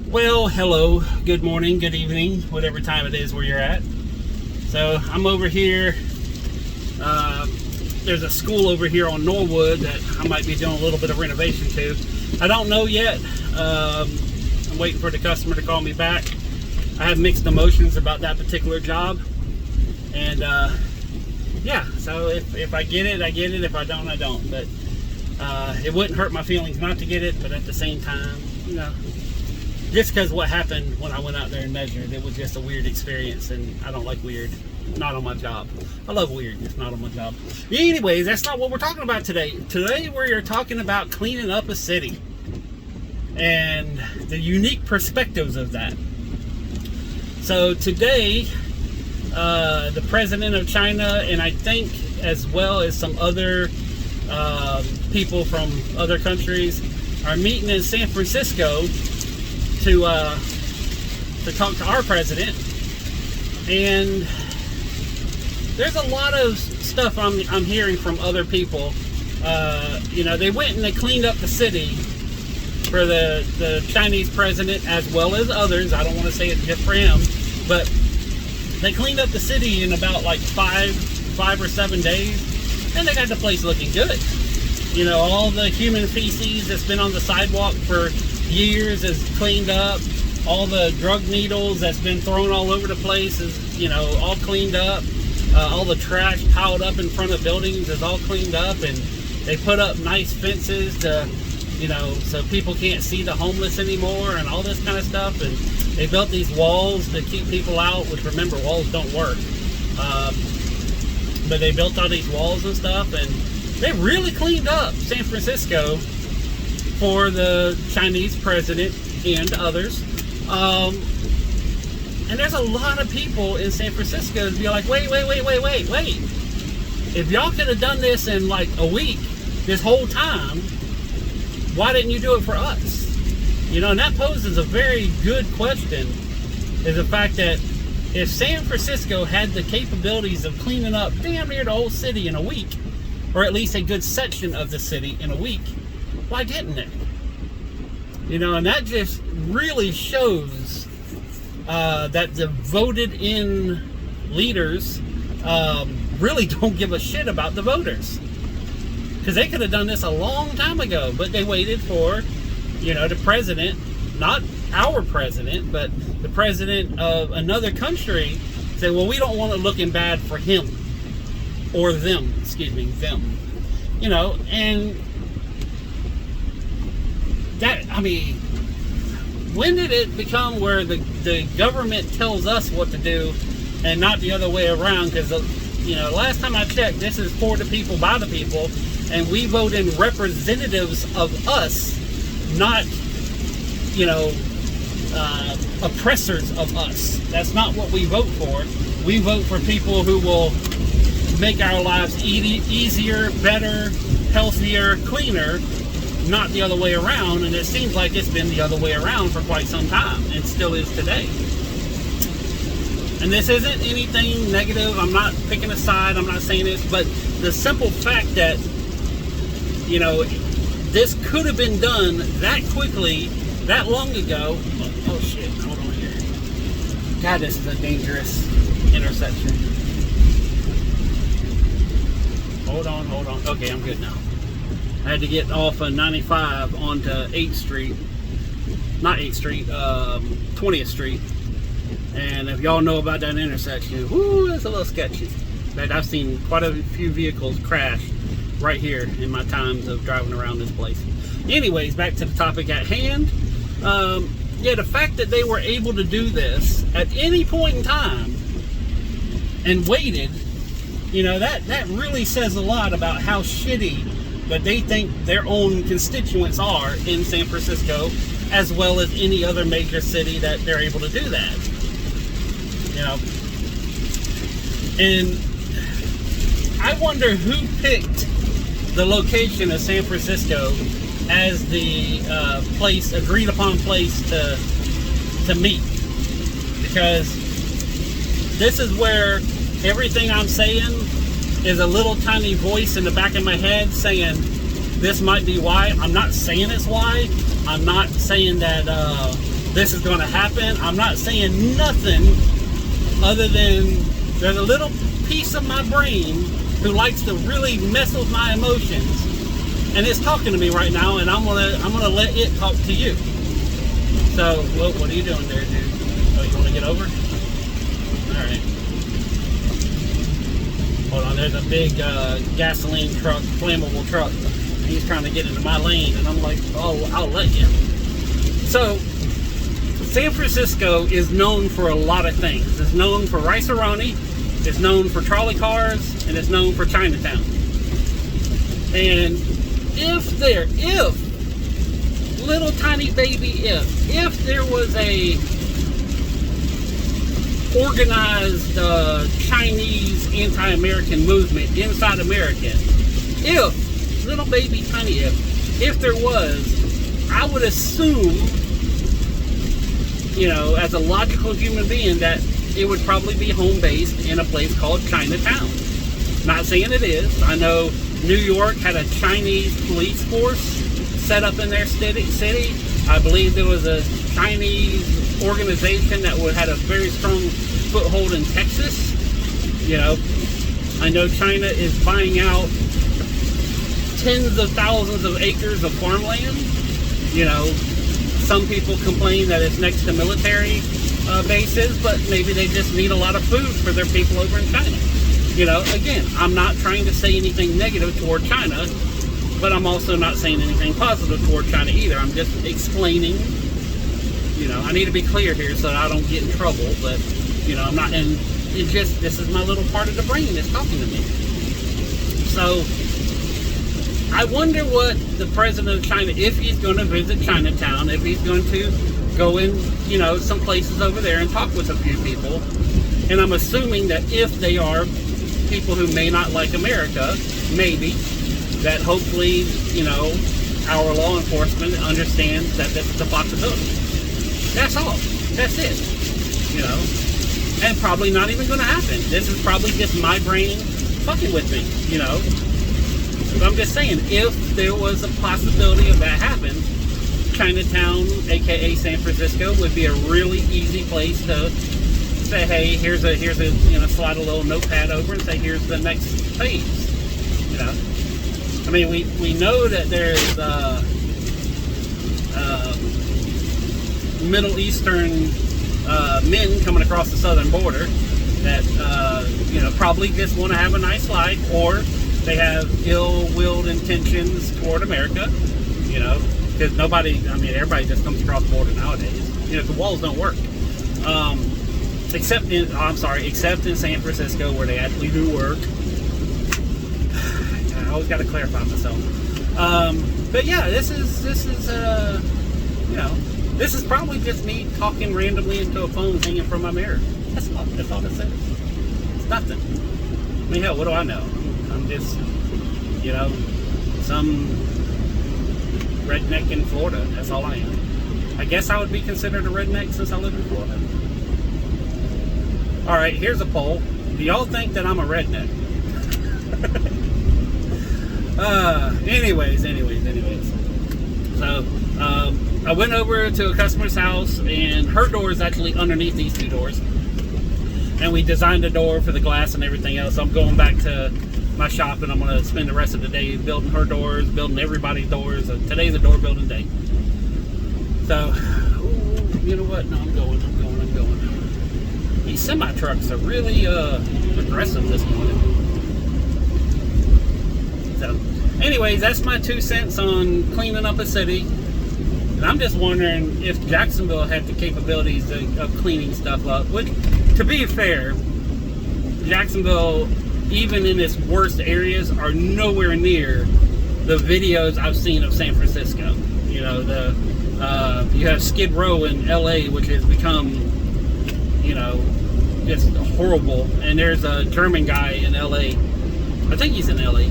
Well, hello, good morning, good evening, whatever time it is where you're at. So I'm over here. There's a school over here on Norwood that I might be doing a little bit of renovation to. I don't know yet. I'm waiting for the customer to call me back. I have mixed emotions about that particular job. And yeah, so if I get it, I get it. If I don't, I don't. But it wouldn't hurt my feelings not to get it, but at the same time, you know, just because what happened when I went out there and measured, it was just a weird experience, and I don't like weird. Not on my job. I love weird, just not on my job. Anyways, that's not what we're talking about today. Today we're talking about cleaning up a city and the unique perspectives of that. So today, the president of China, and I think as well as some other people from other countries, are meeting in San Francisco to talk to our president. And there's a lot of stuff I'm hearing from other people. You know, they went and they cleaned up the city for the Chinese president as well as others. I don't want to say it's just for him, but they cleaned up the city in about like five or 7 days, and they got the place looking good. You know, all the human feces that's been on the sidewalk for years is cleaned up. All the drug needles that's been thrown all over the place is, you know, all cleaned up. All the trash piled up in front of buildings is all cleaned up, and they put up nice fences to, you know, so people can't see the homeless anymore and all this kind of stuff. And they built these walls to keep people out, which, remember, walls don't work. But they built all these walls and stuff, and they really cleaned up San Francisco for the Chinese president and others. And there's a lot of people in San Francisco that be like, wait. If y'all could have done this in like a week, this whole time, why didn't you do it for us? You know, and that poses a very good question, is the fact that if San Francisco had the capabilities of cleaning up damn near the whole city in a week, or at least a good section of the city in a week, why didn't they? You know, and that just really shows that the voted in leaders really don't give a shit about the voters. Because they could have done this a long time ago, but they waited for, you know, the president, not our president, but the president of another country, say, well, we don't want it looking bad for him. Or them, them. You know, and that, I mean, when did it become where the government tells us what to do and not the other way around? Because, you know, last time I checked, this is for the people, by the people, and we vote in representatives of us, not, you know, oppressors of us. That's not what we vote for. We vote for people who will make our lives easier, better, healthier, cleaner, not the other way around. And it seems like it's been the other way around for quite some time, and still is today. And this isn't anything negative. I'm not picking a side. I'm not saying this, but the simple fact that, you know, this could have been done that quickly, that long ago. Oh shit, hold on here. God, this is a dangerous intersection. Hold on. Okay, I'm good now. I had to get off of 95 onto 8th Street. Not 8th Street, 20th Street. And if y'all know about that intersection, whoo, it's a little sketchy. In fact, I've seen quite a few vehicles crash right here in my times of driving around this place. Anyways, back to the topic at hand. Yeah, the fact that they were able to do this at any point in time and waited, you know, that really says a lot about how shitty that they think their own constituents are in San Francisco, as well as any other major city that they're able to do that. You know, and I wonder who picked the location of San Francisco as the agreed upon place to meet, because this is where everything I'm saying is a little tiny voice in the back of my head saying this might be why. I'm not saying it's why. I'm not saying that this is going to happen. I'm not saying nothing other than there's a little piece of my brain who likes to really mess with my emotions, and it's talking to me right now, and I'm gonna let it talk to you. So, what are you doing there, dude? Oh, you want to get over? All right. Hold on. There's a big gasoline truck, flammable truck. He's trying to get into my lane, and I'm like, oh, I'll let you. So, San Francisco is known for a lot of things. It's known for rice-a-roni, it's known for trolley cars, and it's known for Chinatown. And if little tiny baby if there was a organized Chinese anti-American movement inside America, if little baby tiny if there was, I would assume, you know, as a logical human being, that it would probably be home based in a place called Chinatown. Not saying it is. I know New York had a Chinese police force set up in their city. I believe there was a Chinese organization that had a very strong foothold in Texas. You know, I know China is buying out tens of thousands of acres of farmland. You know, some people complain that it's next to military bases, but maybe they just need a lot of food for their people over in China. You know, again, I'm not trying to say anything negative toward China, but I'm also not saying anything positive toward China either. I'm just explaining, you know, I need to be clear here so that I don't get in trouble, but, you know, I'm not, and this is my little part of the brain that's talking to me. So, I wonder what the president of China, if he's going to visit Chinatown, if he's going to go in, you know, some places over there and talk with a few people, and I'm assuming that if they are people who may not like America, maybe, that hopefully, you know, our law enforcement understands that this is a possibility. That's all. That's it. You know? And probably not even going to happen. This is probably just my brain fucking with me, you know? But I'm just saying, if there was a possibility of that happening, Chinatown, aka San Francisco, would be a really easy place to say, hey, here's a you know, slide a little notepad over and say, here's the next phase. You know? I mean, we know that there's Middle Eastern men coming across the southern border that, you know, probably just want to have a nice life, or they have ill-willed intentions toward America, you know, because everybody just comes across the border nowadays. You know, the walls don't work. Except in San Francisco, where they actually do work. I always got to clarify myself. But yeah, this is you know, this is probably just me talking randomly into a phone hanging from my mirror. That's all this is. It's nothing. I mean, hell, what do I know? I'm just, you know, some redneck in Florida. That's all I am. I guess I would be considered a redneck since I live in Florida. Alright, here's a poll. Do y'all think that I'm a redneck? Anyways. So, I went over to a customer's house, and her door is actually underneath these two doors. And we designed a door for the glass and everything else. So I'm going back to my shop, and I'm going to spend the rest of the day building her doors, building everybody's doors. Today's a door building day. So, you know what? No, I'm going. These semi-trucks are really aggressive this morning. So, anyways, that's my 2 cents on cleaning up a city. And I'm just wondering if Jacksonville had the capabilities of cleaning stuff up. Which, to be fair, Jacksonville, even in its worst areas, are nowhere near the videos I've seen of San Francisco. You know, you have Skid Row in LA, which has become, you know, just horrible. And there's a German guy in LA. I think he's in LA.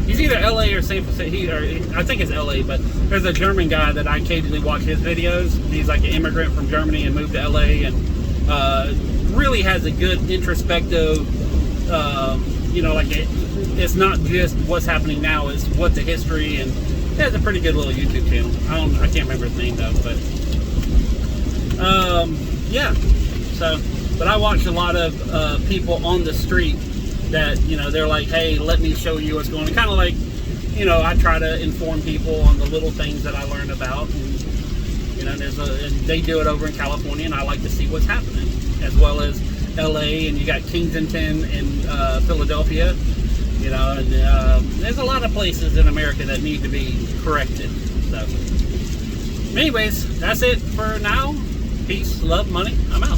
He's either LA or San Francisco. I think it's LA, but there's a German guy that I occasionally watch his videos. He's like an immigrant from Germany and moved to LA, and really has a good introspective, you know, like it's not just what's happening now, it's what the history, and he has a pretty good little YouTube channel. I can't remember his name though, but yeah. So, but I watch a lot of people on the street that, you know, they're like, hey, let me show you what's going on. Kind of like, you know, I try to inform people on the little things that I learn about. And, you know, and they do it over in California, and I like to see what's happening, as well as LA, and you got Kensington and Philadelphia. You know, and there's a lot of places in America that need to be corrected. So, anyways, that's it for now. Peace, love, money. I'm out.